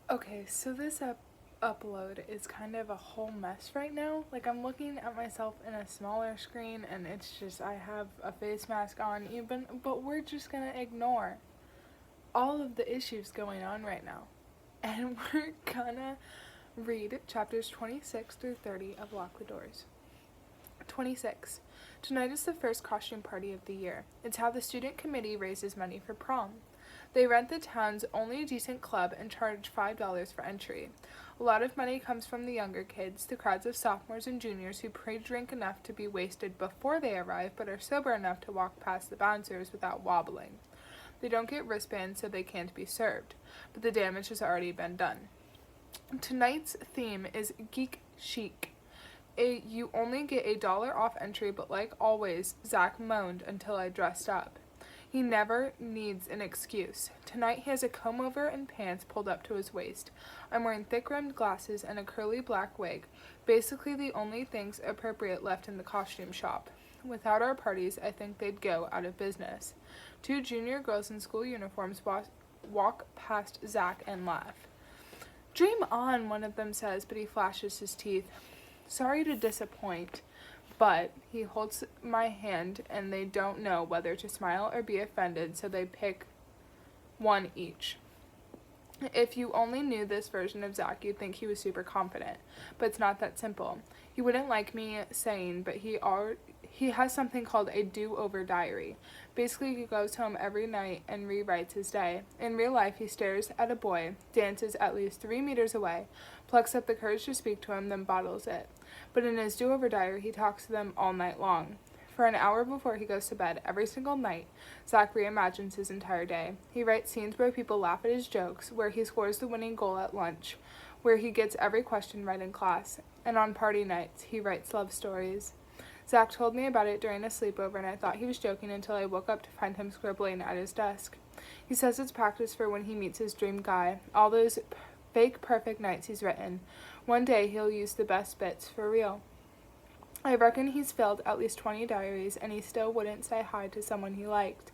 Okay, so this upload is kind of a whole mess right now. Like, I'm looking at myself in a smaller screen, and it's just, I have a face mask on, but we're just gonna ignore all of the issues going on right now. And we're gonna read chapters 26 through 30 of Lock the Doors. 26. Tonight is the first costume party of the year. It's how the student committee raises money for prom. They rent the town's only decent club and charge $5 for entry. A lot of money comes from the younger kids, the crowds of sophomores and juniors who pre-drink enough to be wasted before they arrive but are sober enough to walk past the bouncers without wobbling. They don't get wristbands so they can't be served, but the damage has already been done. Tonight's theme is Geek Chic. You only get $1 off entry, but like always, Zach moaned until I dressed up. He never needs an excuse. Tonight he has a comb-over and pants pulled up to his waist. I'm wearing thick-rimmed glasses and a curly black wig, basically the only things appropriate left in the costume shop. Without our parties, I think they'd go out of business. 2 junior girls in school uniforms walk past Zach and laugh. Dream on, one of them says, but he flashes his teeth. Sorry to disappoint, but he holds my hand and they don't know whether to smile or be offended, so they pick one each. If you only knew this version of Zach, you'd think he was super confident, but it's not that simple. He wouldn't like me saying, but he has something called a do-over diary. Basically, he goes home every night and rewrites his day. In real life, he stares at a boy, dances at least 3 meters away, plucks up the courage to speak to him, then bottles it. But in his do-over diary, he talks to them all night long. For an hour before he goes to bed, every single night, Zach reimagines his entire day. He writes scenes where people laugh at his jokes, where he scores the winning goal at lunch, where he gets every question right in class, and on party nights, he writes love stories. Zach told me about it during a sleepover, and I thought he was joking until I woke up to find him scribbling at his desk. He says it's practice for when he meets his dream guy, all those fake perfect nights he's written. One day he'll use the best bits for real. I reckon he's filled at least 20 diaries, and he still wouldn't say hi to someone he liked.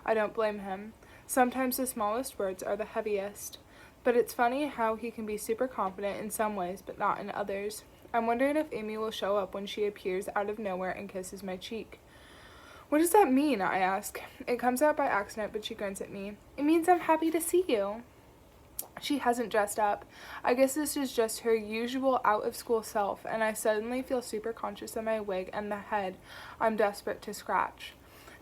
I don't blame him. Sometimes the smallest words are the heaviest. But it's funny how he can be super confident in some ways, but not in others. I'm wondering if Amy will show up when she appears out of nowhere and kisses my cheek. What does that mean? I ask. It comes out by accident, but she grins at me. It means I'm happy to see you. She hasn't dressed up. I guess this is just her usual out-of-school self, and I suddenly feel super conscious of my wig and the head I'm desperate to scratch.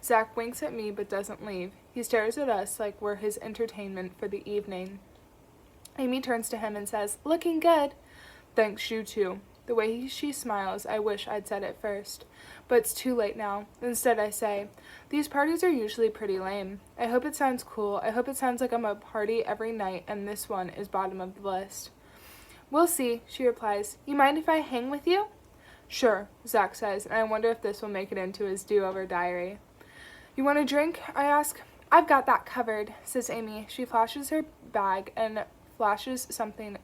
Zach winks at me but doesn't leave. He stares at us like we're his entertainment for the evening. Amy turns to him and says, "Looking good." "Thanks, you too." The way she smiles, I wish I'd said it first. But it's too late now. Instead, I say, "These parties are usually pretty lame. I hope it sounds cool. I hope it sounds like I'm a party every night, and this one is bottom of the list." "We'll see," she replies. "You mind if I hang with you?" "Sure," Zach says, and I wonder if this will make it into his do-over diary. "You want a drink?" I ask. "I've got that covered," says Amy. She flashes her bag and flashes something.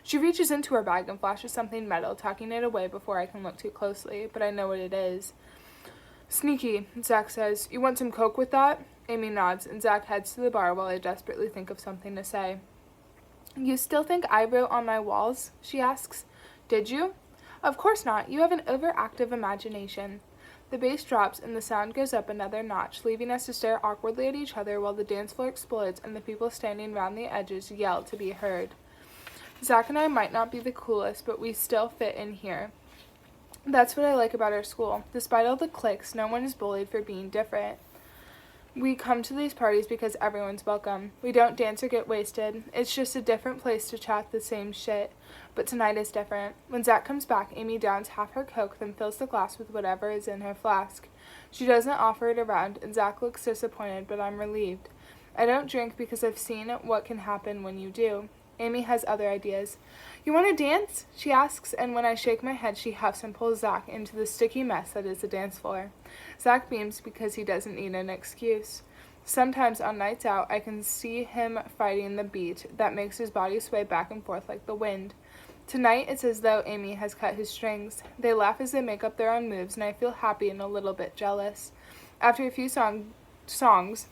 She reaches into her bag and flashes something metal, tucking it away before I can look too closely, but I know what it is. "Sneaky," Zach says. "You want some Coke with that?" Amy nods, and Zach heads to the bar while I desperately think of something to say. "You still think I wrote on my walls?" she asks. "Did you?" "Of course not. You have an overactive imagination." The bass drops and the sound goes up another notch, leaving us to stare awkwardly at each other while the dance floor explodes and the people standing round the edges yell to be heard. Zach and I might not be the coolest, but we still fit in here. That's what I like about our school. Despite all the cliques, no one is bullied for being different. We come to these parties because everyone's welcome. We don't dance or get wasted. It's just a different place to chat the same shit. But tonight is different. When Zach comes back, Amy downs half her Coke, then fills the glass with whatever is in her flask. She doesn't offer it around, and Zach looks disappointed, but I'm relieved. I don't drink because I've seen what can happen when you do. Amy has other ideas. "You want to dance?" she asks, and when I shake my head, she huffs and pulls Zach into the sticky mess that is the dance floor. Zach beams because he doesn't need an excuse. Sometimes on nights out, I can see him fighting the beat that makes his body sway back and forth like the wind. Tonight, it's as though Amy has cut his strings. They laugh as they make up their own moves, and I feel happy and a little bit jealous. After a few songs,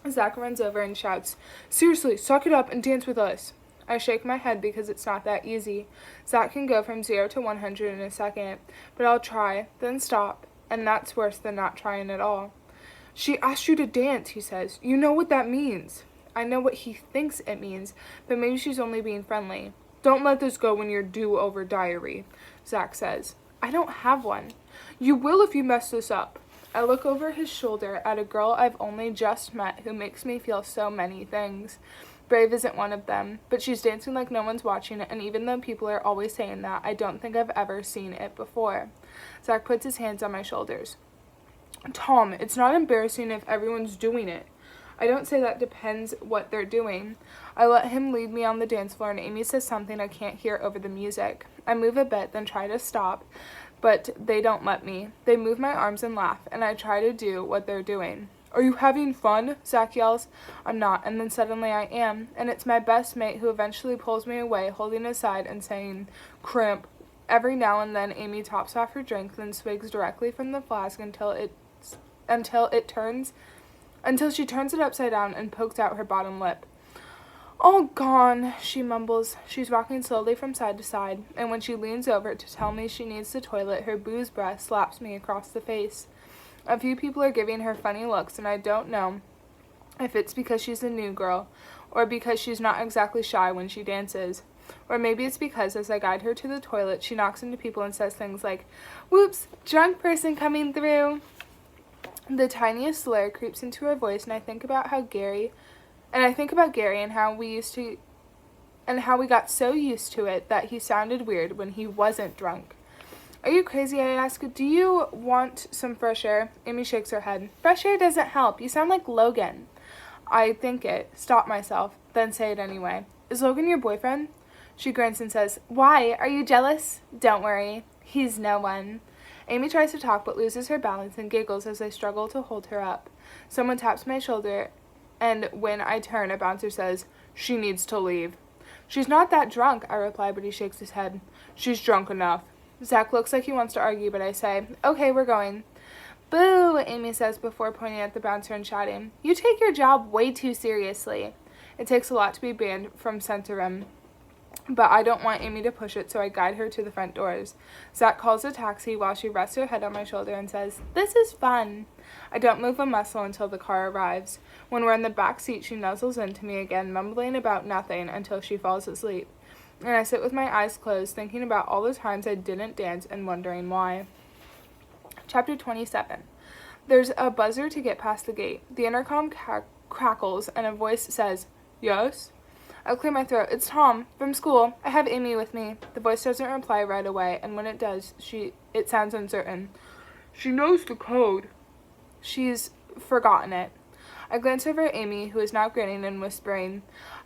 Zach runs over and shouts, "Seriously, suck it up and dance with us." I shake my head because it's not that easy. Zach can go from 0 to 100 in a second, but I'll try, then stop, and that's worse than not trying at all. She asked you to dance, he says. You know what that means. I know what he thinks it means, but maybe she's only being friendly. Don't let this go when you're due over diary, Zach says. I don't have one. You will if you mess this up. I look over his shoulder at a girl I've only just met who makes me feel so many things. Brave isn't one of them, but she's dancing like no one's watching, and even though people are always saying that, I don't think I've ever seen it before. Zach puts his hands on my shoulders. Tom, it's not embarrassing if everyone's doing it. I don't say that depends what they're doing. I let him lead me on the dance floor, and Amy says something I can't hear over the music. I move a bit, then try to stop, but they don't let me. They move my arms and laugh, and I try to do what they're doing. Are you having fun? Zach yells. I'm not, and then suddenly I am, and it's my best mate who eventually pulls me away, holding his side and saying, crimp. Every now and then Amy tops off her drink, then swigs directly from the flask until she turns it upside down and pokes out her bottom lip. All gone, she mumbles. She's rocking slowly from side to side, and when she leans over to tell me she needs the toilet, her booze breath slaps me across the face. A few people are giving her funny looks, and I don't know if it's because she's a new girl, or because she's not exactly shy when she dances. Or maybe it's because as I guide her to the toilet, she knocks into people and says things like, whoops, drunk person coming through. The tiniest slur creeps into her voice, and I think about Gary and how we got so used to it that he sounded weird when he wasn't drunk. Are you crazy? I ask. Do you want some fresh air? Amy shakes her head. Fresh air doesn't help. You sound like Logan. I think it, stop myself, then say it anyway. Is Logan your boyfriend? She grins and says, why? Are you jealous? Don't worry. He's no one. Amy tries to talk but loses her balance and giggles as I struggle to hold her up. Someone taps my shoulder, and when I turn, a bouncer says, she needs to leave. She's not that drunk, I reply, but he shakes his head. She's drunk enough. Zach looks like he wants to argue, but I say, okay, we're going. Boo, Amy says before pointing at the bouncer and shouting, you take your job way too seriously. It takes a lot to be banned from Centerum, but I don't want Amy to push it, so I guide her to the front doors. Zach calls a taxi while she rests her head on my shoulder and says, this is fun. I don't move a muscle until the car arrives. When we're in the back seat, she nuzzles into me again, mumbling about nothing until she falls asleep. And I sit with my eyes closed, thinking about all the times I didn't dance and wondering why. Chapter 27. There's a buzzer to get past the gate. The intercom crackles, and a voice says, yes? I clear my throat. It's Tom, from school. I have Amy with me. The voice doesn't reply right away, and when it does, it sounds uncertain. She knows the code. She's forgotten it. I glance over at Amy, who is now grinning and whispering,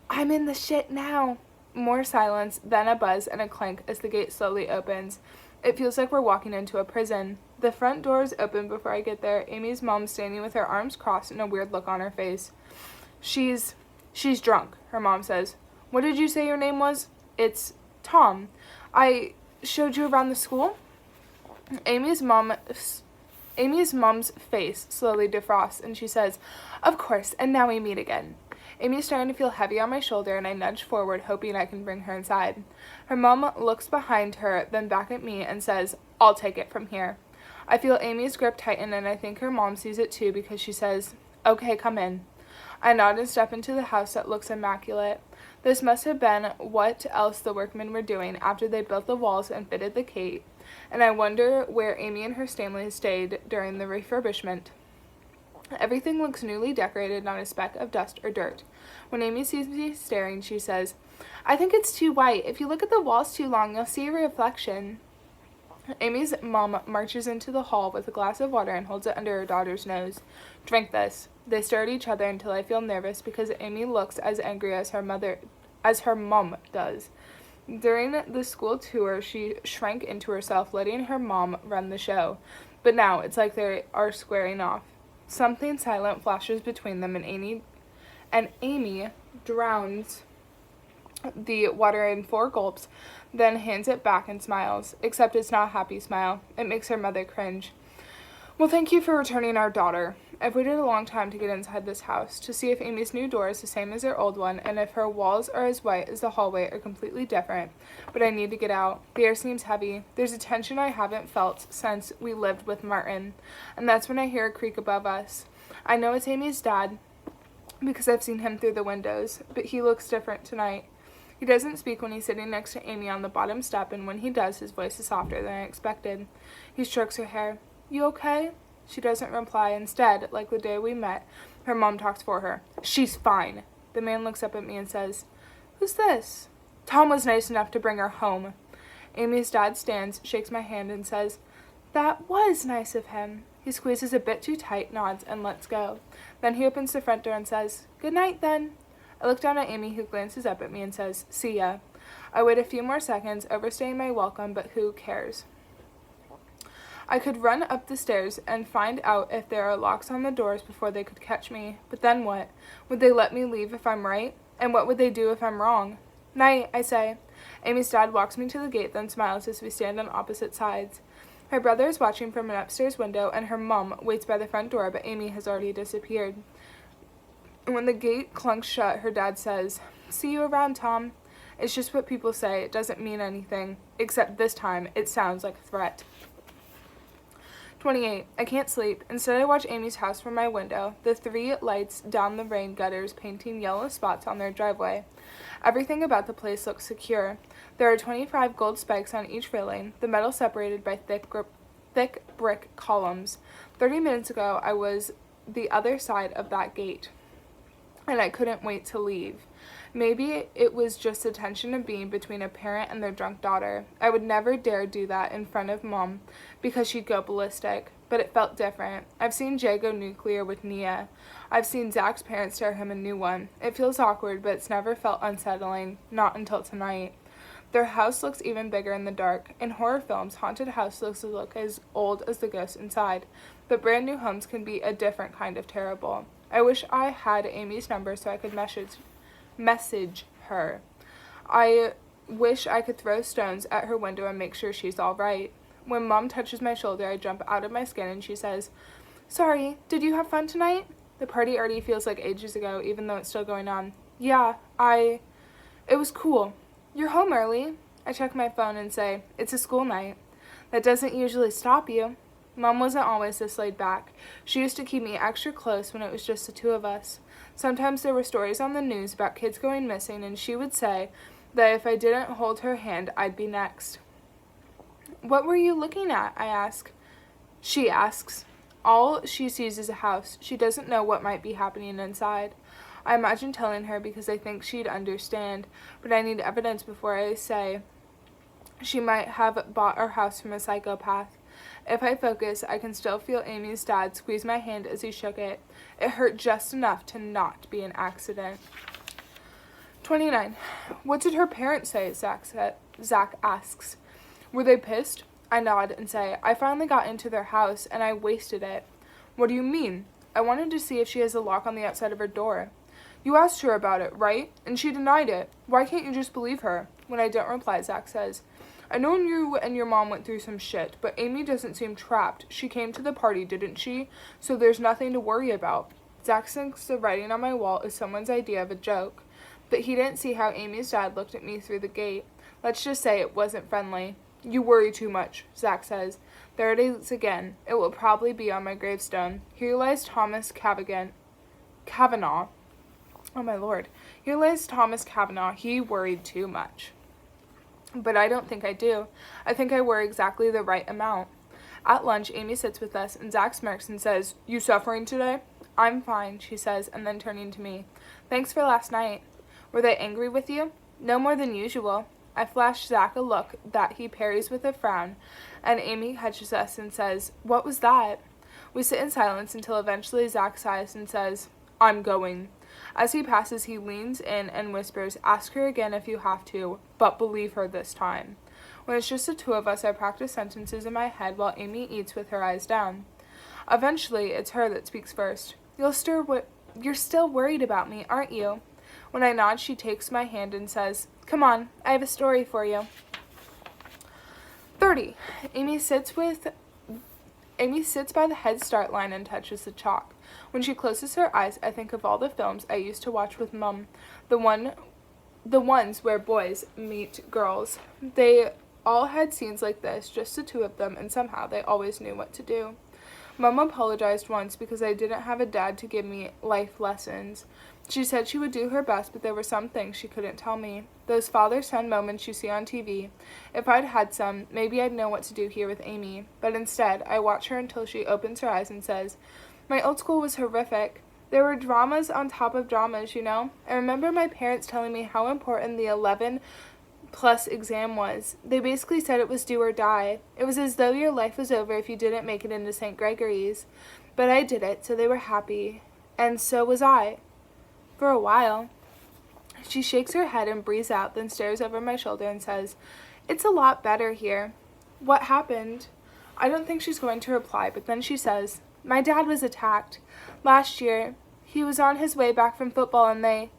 I'm in the shit now. More silence, then a buzz and a clank as the gate slowly opens. It feels like we're walking into a prison. The front doors open before I get there. Amy's mom standing with her arms crossed and a weird look on her face. She's drunk, her mom says. What did you say your name was? It's Tom. I showed you around the school? Amy's mom's face slowly defrosts, and she says, of course, and now we meet again. Amy's starting to feel heavy on my shoulder, and I nudge forward, hoping I can bring her inside. Her mom looks behind her, then back at me, and says, I'll take it from here. I feel Amy's grip tighten, and I think her mom sees it too, because she says, okay, come in. I nod and step into the house that looks immaculate. This must have been what else the workmen were doing after they built the walls and fitted the gate, and I wonder where Amy and her family stayed during the refurbishment. Everything looks newly decorated, not a speck of dust or dirt. When Amy sees me staring, she says, I think it's too white. If you look at the walls too long, you'll see a reflection. Amy's mom marches into the hall with a glass of water and holds it under her daughter's nose. Drink this. They stare at each other until I feel nervous because Amy looks as angry as her mom does. During the school tour, she shrank into herself, letting her mom run the show. But now it's like they are squaring off. Something silent flashes between them, and Amy drowns the water in 4 gulps, then hands it back and smiles, except it's not a happy smile. It makes her mother cringe. Well, thank you for returning our daughter. I've waited a long time to get inside this house, to see if Amy's new door is the same as her old one, and if her walls are as white as the hallway or completely different. But I need to get out. The air seems heavy. There's a tension I haven't felt since we lived with Martin. And that's when I hear a creak above us. I know it's Amy's dad, because I've seen him through the windows, but he looks different tonight. He doesn't speak when he's sitting next to Amy on the bottom step, and when he does, his voice is softer than I expected. He strokes her hair. "You okay?" She doesn't reply. Instead, like the day we met, her mom talks for her. "She's fine." The man looks up at me and says, "Who's this?" "Tom was nice enough to bring her home." Amy's dad stands, shakes my hand, and says, "That was nice of him." He squeezes a bit too tight, nods, and lets go. Then he opens the front door and says, "Good night, then." I look down at Amy, who glances up at me and says, "See ya." I wait a few more seconds, overstaying my welcome, but who cares? I could run up the stairs and find out if there are locks on the doors before they could catch me. But then what? Would they let me leave if I'm right? And what would they do if I'm wrong? "Night," I say. Amy's dad walks me to the gate, then smiles as we stand on opposite sides. Her brother is watching from an upstairs window, and her mom waits by the front door, but Amy has already disappeared. When the gate clunks shut, her dad says, "See you around, Tom." It's just what people say. It doesn't mean anything. Except this time, it sounds like a threat. 28. I can't sleep. Instead, I watch Amy's house from my window, the 3 lights down the rain gutters painting yellow spots on their driveway. Everything about the place looks secure. There are 25 gold spikes on each railing, the metal separated by thick brick columns. 30 minutes ago, I was the other side of that gate, and I couldn't wait to leave. Maybe it was just the tension of being between a parent and their drunk daughter. I would never dare do that in front of Mom, because she'd go ballistic. But it felt different. I've seen Jay go nuclear with Nia. I've seen Zach's parents tear him a new one. It feels awkward, but it's never felt unsettling. Not until tonight. Their house looks even bigger in the dark. In horror films, haunted houses look as old as the ghosts inside. But brand new homes can be a different kind of terrible. I wish I had Amy's number so I could message her. I wish I could throw stones at her window and make sure she's all right. When Mom touches my shoulder, I jump out of my skin and she says, "Sorry, did you have fun tonight?" The party already feels like ages ago, even though it's still going on. "Yeah, it was cool." "You're home early." I check my phone and say, "It's a school night." "That doesn't usually stop you." Mom wasn't always this laid back. She used to keep me extra close when it was just the two of us. Sometimes there were stories on the news about kids going missing, and she would say that if I didn't hold her hand, I'd be next. "What were you looking at?" I ask. She asks. All she sees is a house. She doesn't know what might be happening inside. I imagine telling her because I think she'd understand, but I need evidence before I say she might have bought our house from a psychopath. If I focus, I can still feel Amy's dad squeeze my hand as he shook it. It hurt just enough to not be an accident. 29. What did her parents say? Zach asks. Were they pissed? I nod and say, I finally got into their house and I wasted it. What do you mean? I wanted to see if she has a lock on the outside of her door. You asked her about it, right? And she denied it. Why can't you just believe her? When I don't reply, Zach says, I know you and your mom went through some shit, but Amy doesn't seem trapped. She came to the party, didn't she? So there's nothing to worry about. Zach thinks the writing on my wall is someone's idea of a joke, but he didn't see how Amy's dad looked at me through the gate. Let's just say it wasn't friendly. You worry too much, Zach says. There it is again. It will probably be on my gravestone. Here lies Thomas Kavanaugh. Oh my lord. Here lies Thomas Kavanaugh. He worried too much. But I don't think I do. I think I worry exactly the right amount. At lunch, Amy sits with us, and Zach smirks and says, You suffering today? I'm fine, she says, and then turning to me. Thanks for last night. Were they angry with you? No more than usual. I flash Zach a look that he parries with a frown, and Amy catches us and says, What was that? We sit in silence until eventually Zach sighs and says, I'm going. As he passes, he leans in and whispers, Ask her again if you have to, but believe her this time. When it's just the two of us, I practice sentences in my head while Amy eats with her eyes down. Eventually, it's her that speaks first. You're still worried about me, aren't you? When I nod, she takes my hand and says, Come on, I have a story for you. 30. Amy sits by the Head Start line and touches the chalk. When she closes her eyes, I think of all the films I used to watch with Mum. The ones where boys meet girls. They all had scenes like this, just the two of them, and somehow they always knew what to do. Mum apologized once because I didn't have a dad to give me life lessons. She said she would do her best, but there were some things she couldn't tell me. Those father-son moments you see on TV. If I'd had some, maybe I'd know what to do here with Amy. But instead, I watch her until she opens her eyes and says, "My old school was horrific. There were dramas on top of dramas, you know? I remember my parents telling me how important the 11+ exam was. They basically said it was do or die. It was as though your life was over if you didn't make it into St. Gregory's. But I did it, so they were happy. And so was I. For a while." She shakes her head and breathes out, then stares over my shoulder and says, "It's a lot better here. What happened?" I don't think she's going to reply, but then she says, "My dad was attacked. Last year. He was on his way back from football and they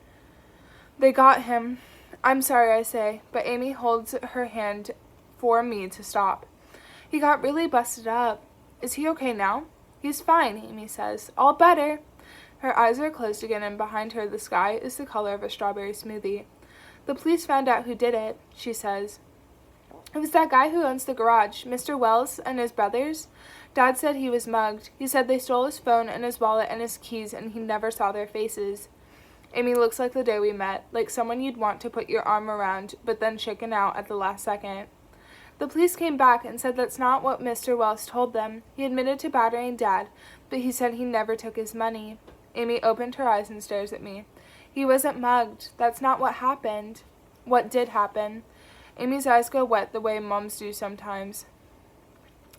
got him." "I'm sorry," I say, but Amy holds her hand for me to stop. "He got really busted up. Is he okay now?" "He's fine," Amy says. "All better." Her eyes are closed again, and behind her the sky is the color of a strawberry smoothie. "The police found out who did it," she says. "It was that guy who owns the garage, Mr. Wells, and his brothers. Dad said he was mugged. He said they stole his phone and his wallet and his keys, and he never saw their faces." Amy looks like the day we met, like someone you'd want to put your arm around, but then chicken out at the last second. "The police came back and said that's not what Mr. Wells told them. He admitted to battering Dad, but he said he never took his money." Amy opened her eyes and stares at me. "He wasn't mugged. That's not what happened." "What did happen?" Amy's eyes go wet the way mums do sometimes.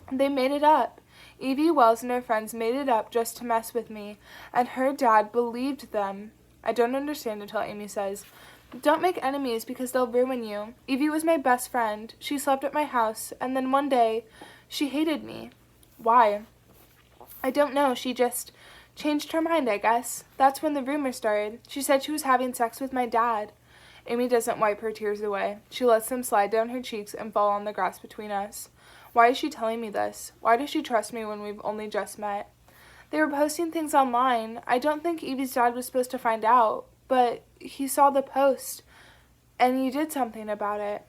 "They made it up. Evie Wells and her friends made it up just to mess with me, and her dad believed them." I don't understand until Amy says, "Don't make enemies because they'll ruin you. Evie was my best friend. She slept at my house, and then one day, she hated me." "Why?" "I don't know. She just changed her mind, I guess. That's when the rumor started. She said she was having sex with my dad." Amy doesn't wipe her tears away. She lets them slide down her cheeks and fall on the grass between us. Why is she telling me this? Why does she trust me when we've only just met? "They were posting things online. I don't think Evie's dad was supposed to find out, but he saw the post, and you did something about it."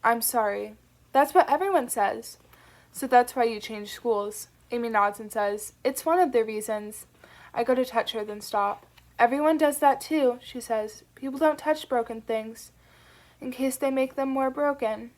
"I'm sorry." "That's what everyone says." "So that's why you changed schools." Amy nods and says, "It's one of the reasons." I go to touch her, then stop. "Everyone does that too," she says. "People don't touch broken things, in case they make them more broken."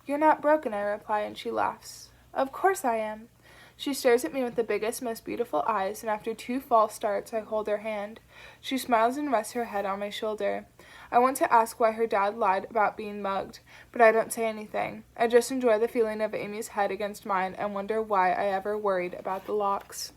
"You're not broken," I reply, and she laughs. "Of course I am." She stares at me with the biggest, most beautiful eyes, and after 2 false starts, I hold her hand. She smiles and rests her head on my shoulder. I want to ask why her dad lied about being mugged, but I don't say anything. I just enjoy the feeling of Amy's head against mine and wonder why I ever worried about the locks.